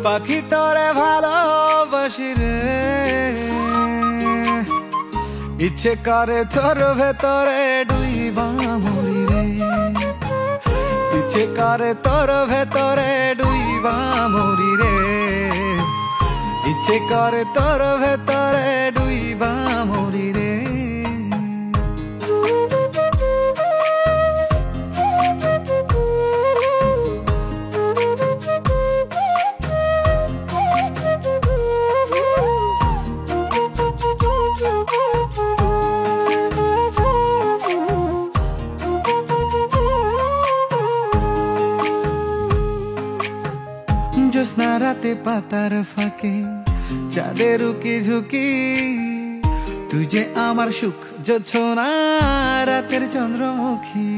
পাখি তোরে ভালোবাসি রে, ইচ্ছে করে তোর ভেতরে ডুইবা মরি রে, ইচ্ছে করে তোর ভেতরে ডুইবা মরি রে, ইচ্ছে করে তোর ভেতরে ডুইবা মরি রে। জ্যোৎস্না রাতে পাতার ফাঁকে চাঁদের উকি ঝুঁকি, তুই যে আমার সুখ জোছনা রাতের চন্দ্রমুখী।